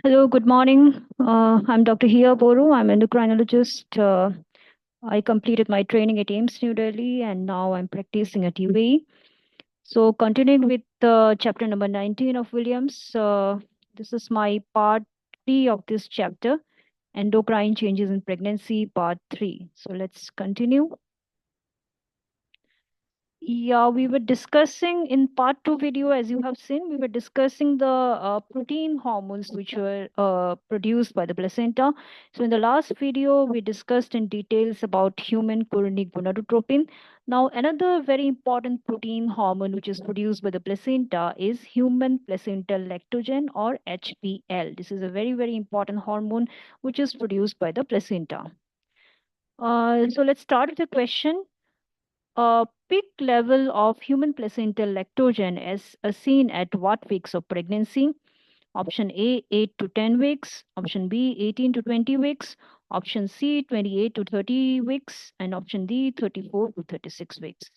Hello, good morning. I'm Dr. Hiya Boru. I'm endocrinologist. I completed my training at AIMS New Delhi and now I'm practicing at UAE. So, continuing with chapter number 19 of Williams, this is my part 3 of this chapter, Endocrine Changes in Pregnancy, part 3. So, let's continue. Yeah, we were discussing in part two video, as you have seen, we were discussing the protein hormones which were produced by the placenta. So in the last video, we discussed in details about human chorionic gonadotropin. Now, another very important protein hormone which is produced by the placenta is human placental lactogen or HPL. This is a very, very important hormone which is produced by the placenta. So let's start with the question. A peak level of human placental lactogen is seen at what weeks of pregnancy? Option A, 8 to 10 weeks. Option B, 18 to 20 weeks. Option C, 28 to 30 weeks. And option D, 34 to 36 weeks.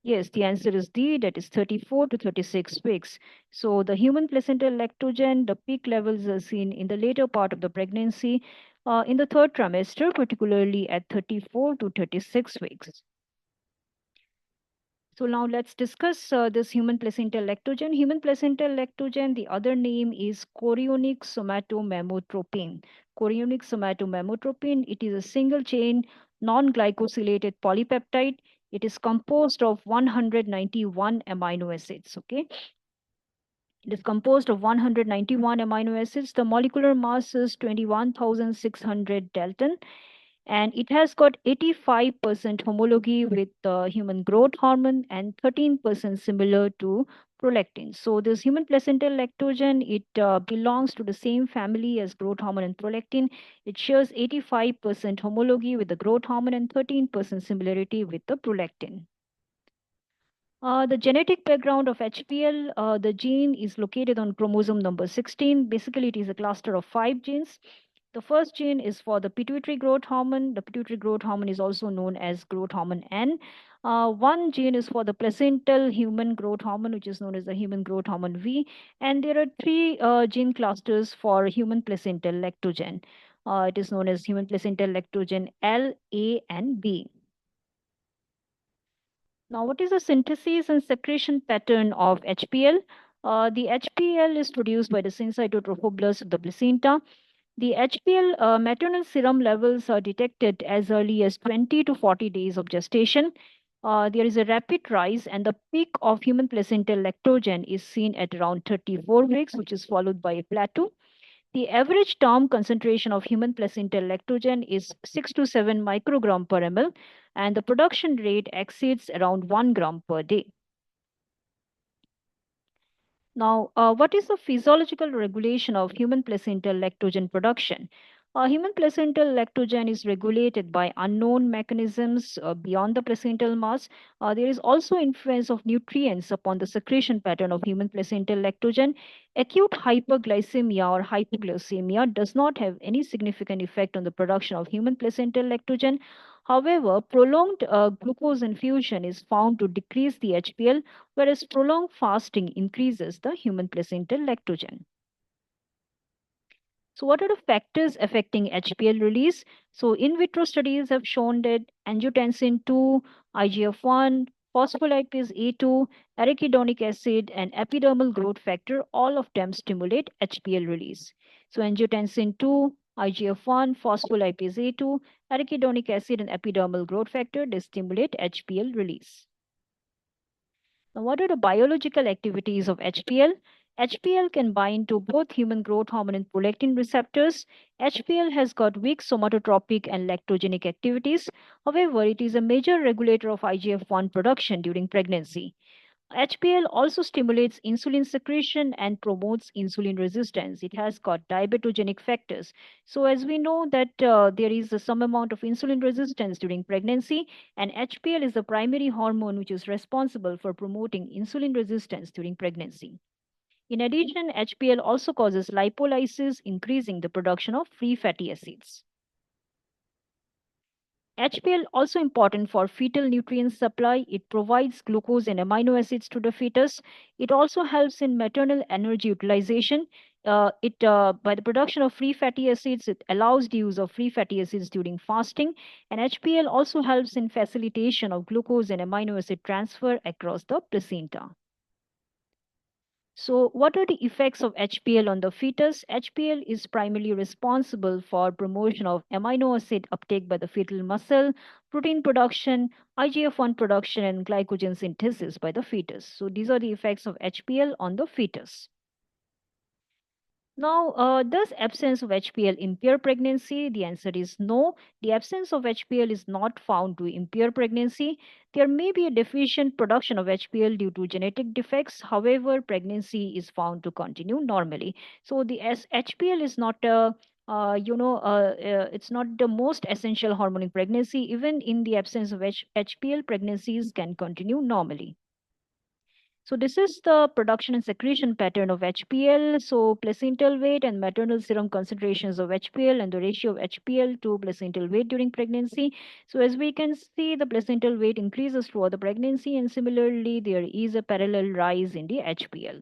Yes, the answer is D, that is 34 to 36 weeks. So the human placental lactogen, the peak levels are seen in the later part of the pregnancy, in the third trimester, particularly at 34 to 36 weeks. So now let's discuss this human placental lactogen. Human placental lactogen, the other name is chorionic somatomamotropin. Chorionic somatomamotropin, it is a single chain non-glycosylated polypeptide. It is composed of 191 amino acids. Okay. It is composed of 191 amino acids. The molecular mass is 21,600 Dalton and it has got 85% homology with the human growth hormone and 13% similar to prolactin. So this human placental lactogen, it belongs to the same family as growth hormone and prolactin. It shares 85% homology with the growth hormone and 13% similarity with the prolactin. The genetic background of HPL, the gene is located on chromosome number 16. Basically, it is a cluster of 5 genes. The first gene is for the pituitary growth hormone. The pituitary growth hormone is also known as growth hormone N. One gene is for the placental human growth hormone, which is known as the human growth hormone V. And there are three gene clusters for human placental lactogen. It is known as human placental lactogen L, A, and B. Now, what is the synthesis and secretion pattern of HPL? The HPL is produced by the syncytotrophoblast of the placenta. The HPL maternal serum levels are detected as early as 20 to 40 days of gestation. There is a rapid rise, and the peak of human placental lactogen is seen at around 34 weeks, which is followed by a plateau. The average term concentration of human placental lactogen is 6 to 7 microgram per ml, and the production rate exceeds around 1 gram per day. Now, what is the physiological regulation of human placental lactogen production? Human placental lactogen is regulated by unknown mechanisms beyond the placental mass. There is also influence of nutrients upon the secretion pattern of human placental lactogen. Acute hyperglycemia or hypoglycemia does not have any significant effect on the production of human placental lactogen. However, prolonged glucose infusion is found to decrease the HPL, whereas prolonged fasting increases the human placental lactogen. So, what are the factors affecting HPL release? So, in vitro studies have shown that angiotensin 2, IGF-1, phospholipase A2, arachidonic acid, and epidermal growth factor, all of them stimulate HPL release. So, angiotensin 2, IGF-1, phospholipase A2, arachidonic acid, and epidermal growth factor, they stimulate HPL release. Now, what are the biological activities of HPL? HPL can bind to both human growth hormone and prolactin receptors. HPL has got weak somatotropic and lactogenic activities. However, it is a major regulator of IGF-1 production during pregnancy. HPL also stimulates insulin secretion and promotes insulin resistance. It has got diabetogenic factors. So, as we know that there is some amount of insulin resistance during pregnancy, and HPL is the primary hormone which is responsible for promoting insulin resistance during pregnancy. In addition, HPL also causes lipolysis, increasing the production of free fatty acids. HPL also important for fetal nutrient supply. It provides glucose and amino acids to the fetus. It also helps in maternal energy utilization. It By the production of free fatty acids, it allows the use of free fatty acids during fasting. And HPL also helps in facilitation of glucose and amino acid transfer across the placenta. So, what are the effects of HPL on the fetus? HPL is primarily responsible for promotion of amino acid uptake by the fetal muscle, protein production, IGF-1 production, and glycogen synthesis by the fetus. So, these are the effects of HPL on the fetus. Now, does absence of HPL impair pregnancy? The answer is no. The absence of HPL is not found to impair pregnancy. There may be a deficient production of HPL due to genetic defects. However, pregnancy is found to continue normally. So, HPL is not a it's not the most essential hormone in pregnancy. Even in the absence of HPL, pregnancies can continue normally. So this is the production and secretion pattern of HPL. So placental weight and maternal serum concentrations of HPL and the ratio of HPL to placental weight during pregnancy. So as we can see, the placental weight increases throughout the pregnancy, and similarly, there is a parallel rise in the HPL.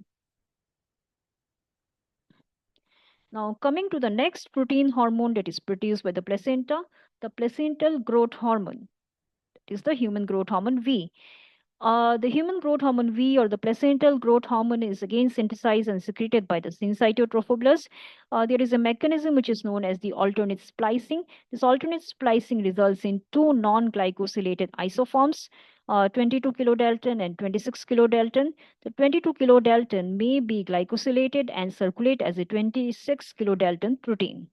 Now coming to the next protein hormone that is produced by the placenta, the placental growth hormone. That is the human growth hormone V. The human growth hormone V, or the placental growth hormone, is again synthesized and secreted by the syncytiotrophoblasts. There is a mechanism which is known as the alternate splicing. This alternate splicing results in two non-glycosylated isoforms, 22 kilodalton and 26 kilodalton. The 22 kilodalton may be glycosylated and circulate as a 26 kilodalton protein.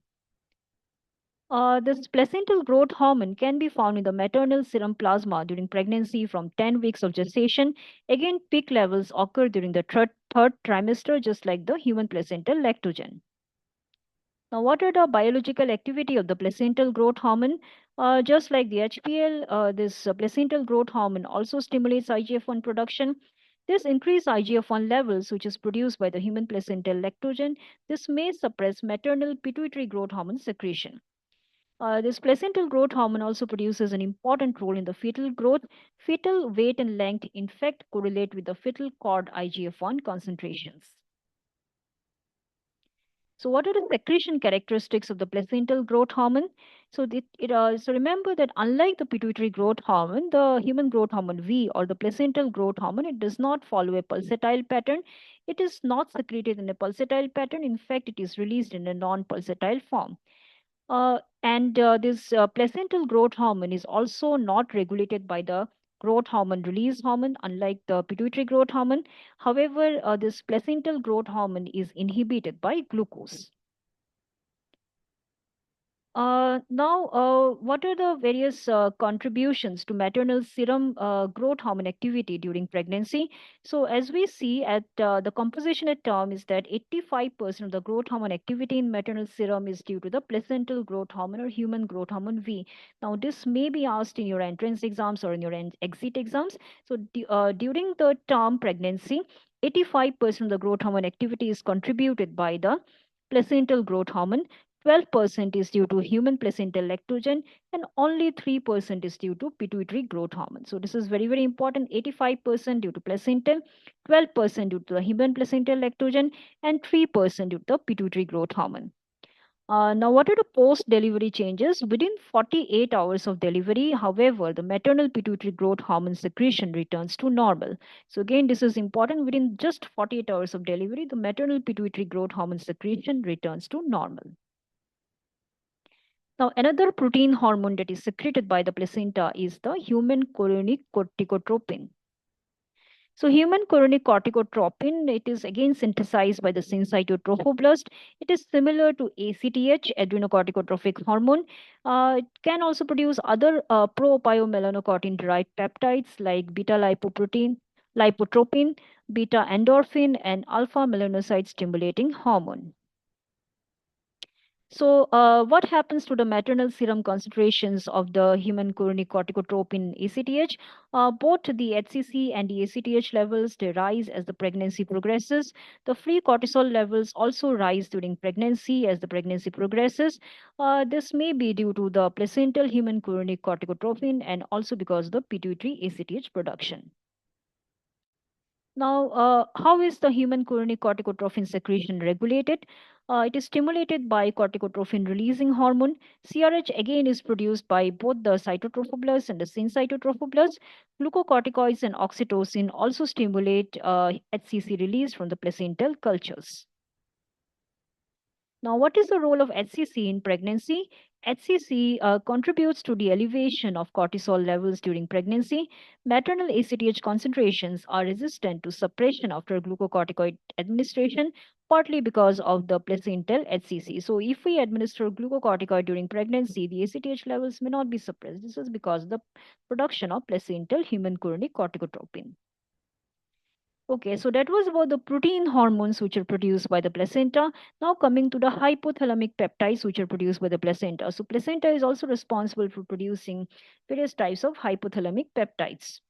This placental growth hormone can be found in the maternal serum plasma during pregnancy from 10 weeks of gestation. Again, peak levels occur during the third trimester, just like the human placental lactogen. Now, what are the biological activity of the placental growth hormone? Just like the HPL, this placental growth hormone also stimulates IGF-1 production. This increased IGF-1 levels, which is produced by the human placental lactogen, this may suppress maternal pituitary growth hormone secretion. This placental growth hormone also produces an important role in the fetal growth. Fetal weight and length, in fact, correlate with the fetal cord IGF-1 concentrations. So, what are the secretion characteristics of the placental growth hormone? So remember that unlike the pituitary growth hormone, the human growth hormone V, or the placental growth hormone, it does not follow a pulsatile pattern. It is not secreted in a pulsatile pattern. In fact, it is released in a non-pulsatile form. And this placental growth hormone is also not regulated by the growth hormone release hormone, unlike the pituitary growth hormone. However, this placental growth hormone is inhibited by glucose. Now, what are the various contributions to maternal serum growth hormone activity during pregnancy? So, as we see at the composition at term is that 85% of the growth hormone activity in maternal serum is due to the placental growth hormone or human growth hormone V. Now, this may be asked in your entrance exams or in your exit exams. So, during the term pregnancy, 85% of the growth hormone activity is contributed by the placental growth hormone. 12% is due to human placental lactogen, and only 3% is due to pituitary growth hormone. So this is very, very important. 85% due to placental, 12% due to the human placental lactogen, and 3% due to the pituitary growth hormone. Now, what are the post-delivery changes? Within 48 hours of delivery, however, the maternal pituitary growth hormone secretion returns to normal. So again, this is important. Within just 48 hours of delivery, the maternal pituitary growth hormone secretion returns to normal. Now, another protein hormone that is secreted by the placenta is the human chorionic corticotropin. So, human chorionic corticotropin, it is again synthesized by the syncytiotropoblast. It is similar to ACTH, adrenocorticotrophic hormone. It can also produce other pro-pyomelanocortin-derived peptides like beta-lipoprotein, lipotropin, beta-endorphin, and alpha melanocyte stimulating hormone. What happens to the maternal serum concentrations of the human chorionic corticotropin ACTH? Both the HCC and the ACTH levels they rise as the pregnancy progresses. The free cortisol levels also rise during pregnancy as the pregnancy progresses. This may be due to the placental human chorionic corticotropin and also because of the pituitary ACTH production. Now, how is the human chorionic corticotrophin secretion regulated? It is stimulated by corticotrophin releasing hormone. CRH again is produced by both the cytotrophoblast and the syncytotrophoblast. Glucocorticoids and oxytocin also stimulate HCC release from the placental cultures. Now, what is the role of HCC in pregnancy? HCC contributes to the elevation of cortisol levels during pregnancy. Maternal ACTH concentrations are resistant to suppression after glucocorticoid administration, partly because of the placental HCC. So, if we administer glucocorticoid during pregnancy, the ACTH levels may not be suppressed. This is because of the production of placental human chorionic corticotropin. Okay, so that was about the protein hormones which are produced by the placenta. Now coming to the hypothalamic peptides which are produced by the placenta. So placenta is also responsible for producing various types of hypothalamic peptides.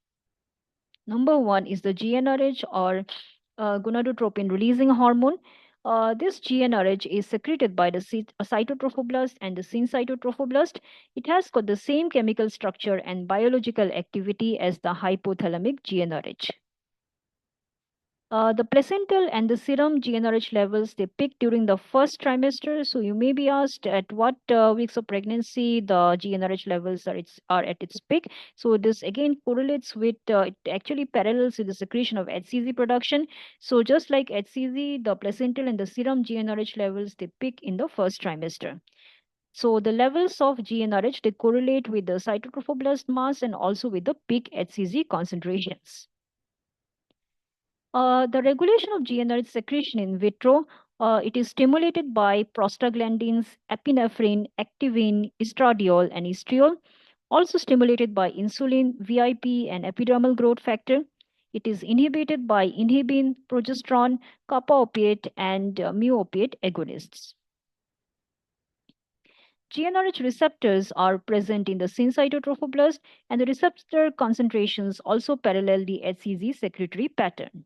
Number one is the GnRH or gonadotropin releasing hormone. This GnRH is secreted by the cytotrophoblast and the syncytotrophoblast. It has got the same chemical structure and biological activity as the hypothalamic GnRH. The placental and the serum GnRH levels they peak during the first trimester. So you may be asked at what weeks of pregnancy the GnRH levels are at its peak. So this again correlates with it actually parallels with the secretion of HCG production. So just like HCG, the placental and the serum GnRH levels they peak in the first trimester. So the levels of GnRH they correlate with the cytotrophoblast mass and also with the peak HCG concentrations. The regulation of GnRH secretion in vitro, it is stimulated by prostaglandins, epinephrine, activin, estradiol, and estriol, also stimulated by insulin, VIP, and epidermal growth factor. It is inhibited by inhibin, progesterone, kappa opiate, and mu opiate agonists. GnRH receptors are present in the syncytotrophoblast, and the receptor concentrations also parallel the HCG secretory pattern.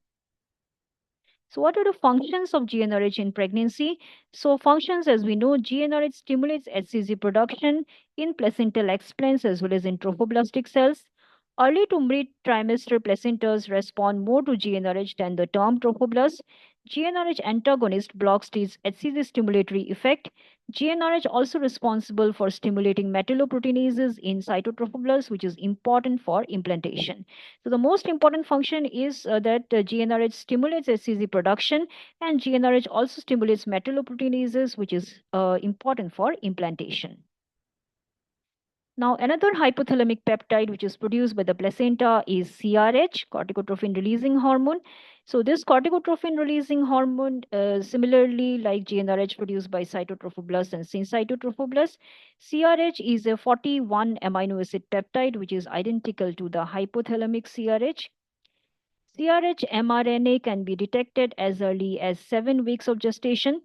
So, what are the functions of GnRH in pregnancy? So, functions as we know, GnRH stimulates HCG production in placental explants as well as in trophoblastic cells. Early to mid trimester placentas respond more to GnRH than the term trophoblasts. GnRH antagonist blocks this HCG stimulatory effect. GnRH also responsible for stimulating metalloproteinases in cytotrophoblasts, which is important for implantation. So the most important function is that GnRH stimulates HCG production, and GnRH also stimulates metalloproteinases, which is important for implantation. Now, another hypothalamic peptide which is produced by the placenta is CRH, corticotrophin releasing hormone. So, this corticotrophin releasing hormone, similarly like GnRH produced by cytotrophoblast and syncytotrophoblast, CRH is a 41 amino acid peptide which is identical to the hypothalamic CRH. CRH mRNA can be detected as early as 7 weeks of gestation.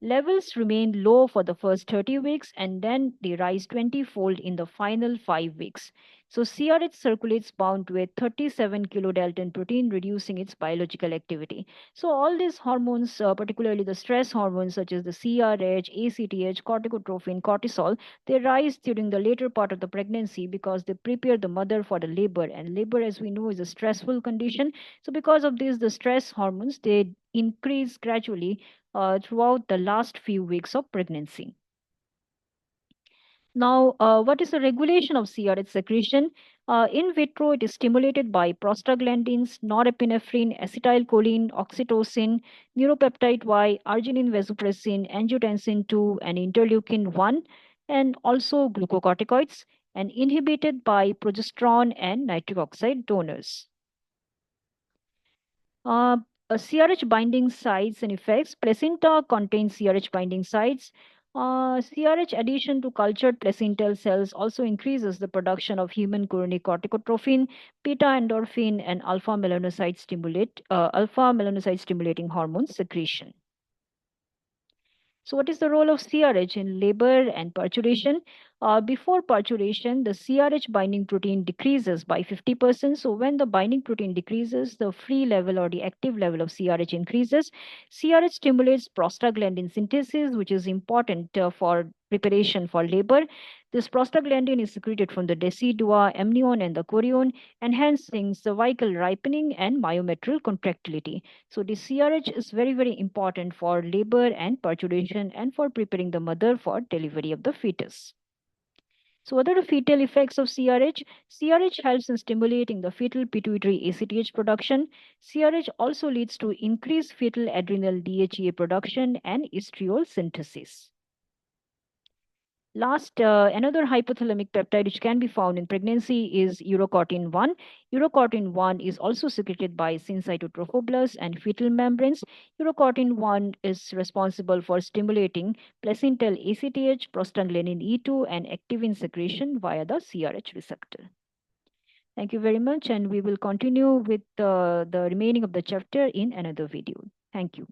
Levels remain low for the first 30 weeks and then they rise 20-fold in the final 5 weeks. So CRH circulates bound to a 37 kilodalton protein, reducing its biological activity. So all these hormones, particularly the stress hormones such as the CRH, ACTH, corticotrophin, cortisol, they rise during the later part of the pregnancy because they prepare the mother for the labor. And labor, as we know, is a stressful condition. So because of this, the stress hormones, they increase gradually throughout the last few weeks of pregnancy. Now, what is the regulation of CRH secretion? In vitro, it is stimulated by prostaglandins, norepinephrine, acetylcholine, oxytocin, neuropeptide Y, arginine vasopressin, angiotensin 2, and interleukin 1, and also glucocorticoids, and inhibited by progesterone and nitric oxide donors. Uh, CRH binding sites and effects. Placenta contains CRH binding sites. CRH addition to cultured placental cells also increases the production of human chorionic corticotrophin, beta endorphin, and alpha melanocyte stimulating hormone secretion. So, what is the role of CRH in labor and parturition? Before parturition, the CRH binding protein decreases by 50%. So, when the binding protein decreases, the free level or the active level of CRH increases. CRH stimulates prostaglandin synthesis, which is important for preparation for labor. This prostaglandin is secreted from the decidua, amnion, and the chorion, enhancing cervical ripening and myometrial contractility. So the CRH is very, very important for labor and parturition and for preparing the mother for delivery of the fetus. So what are the fetal effects of CRH? CRH helps in stimulating the fetal pituitary ACTH production. CRH also leads to increased fetal adrenal DHEA production and estriol synthesis. Last, another hypothalamic peptide which can be found in pregnancy is urocortin 1. Urocortin 1 is also secreted by syncytotrophoblasts and fetal membranes. Urocortin 1 is responsible for stimulating placental ACTH, prostaglandin E2, and activin secretion via the CRH receptor. Thank you very much, and we will continue with the remaining of the chapter in another video. Thank you.